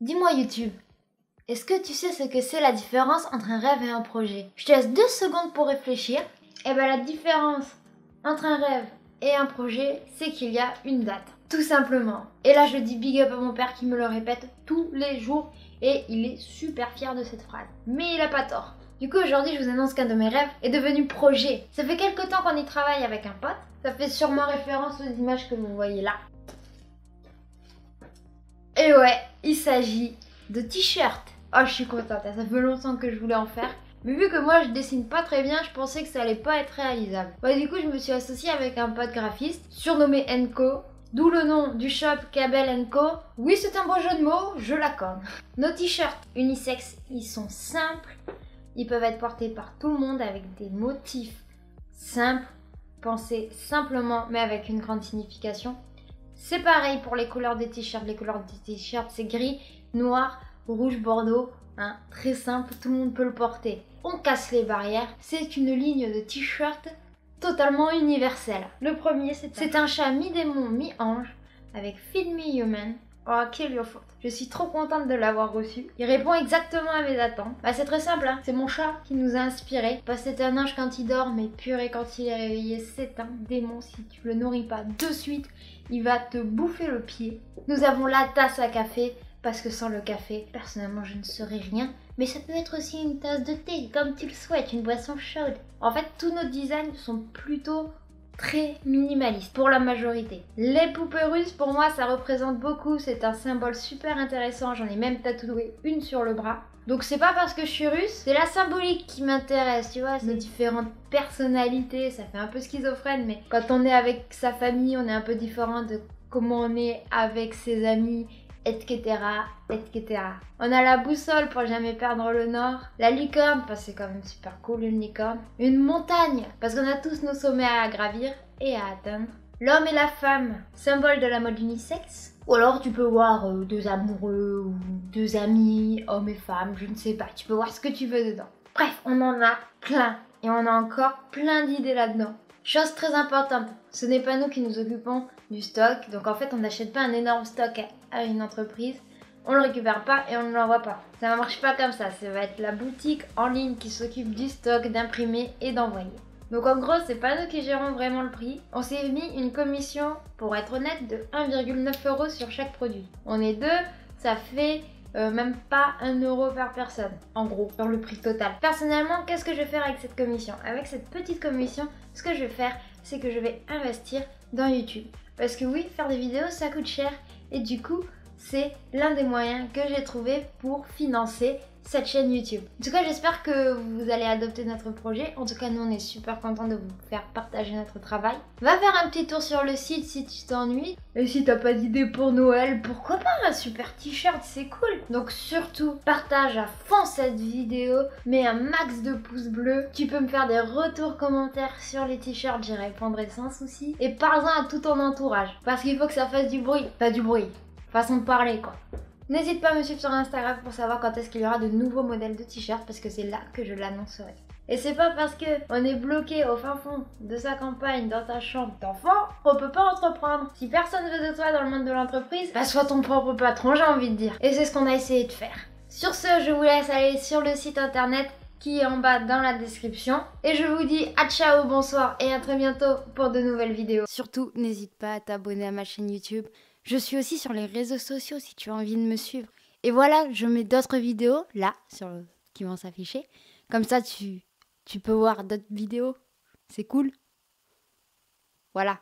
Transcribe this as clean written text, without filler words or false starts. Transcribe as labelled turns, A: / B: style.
A: Dis-moi YouTube, est-ce que tu sais ce que c'est la différence entre un rêve et un projet? Je te laisse 2 secondes pour réfléchir. Et bien la différence entre un rêve et un projet, c'est qu'il y a une date. Tout simplement. Et là je dis big up à mon père qui me le répète tous les jours et il est super fier de cette phrase. Mais il a pas tort. Du coup aujourd'hui je vous annonce qu'un de mes rêves est devenu projet. Ça fait quelques temps qu'on y travaille avec un pote. Ça fait sûrement référence aux images que vous voyez là. Et ouais, il s'agit de t-shirts. Oh, je suis contente, ça fait longtemps que je voulais en faire. Mais vu que moi je dessine pas très bien, je pensais que ça allait pas être réalisable. Du coup, je me suis associée avec un pote graphiste, surnommé Enco, d'où le nom du shop Cabel Co. Oui, c'est un beau jeu de mots, je l'accorde. Nos t-shirts unisex, ils sont simples. Ils peuvent être portés par tout le monde avec des motifs simples, pensés simplement mais avec une grande signification. C'est pareil pour les couleurs des t-shirts. Les couleurs des t-shirts, c'est gris, noir, rouge, bordeaux. Hein, très simple, tout le monde peut le porter. On casse les barrières. C'est une ligne de t-shirt totalement universelle. Le premier, c'est un chat mi-démon, mi-ange avec Feed Me Human. Oh, kill your foot. Je suis trop contente de l'avoir reçu. Il répond exactement à mes attentes. C'est très simple, hein. C'est mon chat qui nous a inspiré. C'est un ange quand il dort, mais purée quand il est réveillé, c'est un démon. Si tu le nourris pas de suite, il va te bouffer le pied. Nous avons la tasse à café, parce que sans le café, personnellement, je ne serais rien. Mais ça peut être aussi une tasse de thé, comme tu le souhaites, une boisson chaude. En fait, tous nos designs sont plutôt très minimaliste pour la majorité. Les poupées russes, pour moi, ça représente beaucoup. C'est un symbole super intéressant. J'en ai même tatoué une sur le bras. Donc c'est pas parce que je suis russe, c'est la symbolique qui m'intéresse, tu vois. Nos différentes personnalités, ça fait un peu schizophrène, mais quand on est avec sa famille, on est un peu différent de comment on est avec ses amis, etc., etc. On a la boussole pour jamais perdre le nord. La licorne, parce que c'est quand même super cool une licorne. Une montagne, parce qu'on a tous nos sommets à gravir et à atteindre. L'homme et la femme, symbole de la mode unisexe. Ou alors tu peux voir deux amoureux ou deux amis, hommes et femmes, je ne sais pas. Tu peux voir ce que tu veux dedans. Bref, on en a plein. Et on a encore plein d'idées là-dedans. Chose très importante, ce n'est pas nous qui nous occupons du stock. Donc en fait, on n'achète pas un énorme stock à une entreprise. On le récupère pas et on ne l'envoie pas. Ça ne marche pas comme ça. Ça va être la boutique en ligne qui s'occupe du stock, d'imprimer et d'envoyer. Donc en gros, c'est pas nous qui gérons vraiment le prix. On s'est mis une commission, pour être honnête, de 1,9 € sur chaque produit. On est deux, ça fait même pas 1 € par personne, en gros, dans le prix total. Personnellement, qu'est-ce que je vais faire avec cette commission? Avec cette petite commission, ce que je vais faire, c'est que je vais investir dans YouTube. Parce que oui, faire des vidéos, ça coûte cher. Et du coup, c'est l'un des moyens que j'ai trouvé pour financer cette chaîne YouTube. En tout cas, j'espère que vous allez adopter notre projet. En tout cas, nous, on est super contents de vous faire partager notre travail. Va faire un petit tour sur le site si tu t'ennuies. Et si t'as pas d'idée pour Noël, pourquoi pas un super t-shirt, c'est cool. Donc surtout, partage à fond cette vidéo. Mets un max de pouces bleus. Tu peux me faire des retours commentaires sur les t-shirts, j'y répondrai sans souci. Et parle-en à tout ton entourage. Parce qu'il faut que ça fasse du bruit. Pas du bruit. Façon de parler, quoi. N'hésite pas à me suivre sur Instagram pour savoir quand est-ce qu'il y aura de nouveaux modèles de t-shirts parce que c'est là que je l'annoncerai. Et c'est pas parce que on est bloqué au fin fond de sa campagne dans ta chambre d'enfant qu'on peut pas entreprendre. Si personne veut de toi dans le monde de l'entreprise, sois ton propre patron, j'ai envie de dire. Et c'est ce qu'on a essayé de faire. Sur ce, je vous laisse aller sur le site internet qui est en bas dans la description. Et je vous dis à ciao, bonsoir et à très bientôt pour de nouvelles vidéos. Surtout, n'hésite pas à t'abonner à ma chaîne YouTube. Je suis aussi sur les réseaux sociaux si tu as envie de me suivre. Et voilà, je mets d'autres vidéos là qui vont s'afficher. Comme ça, tu peux voir d'autres vidéos. C'est cool. Voilà.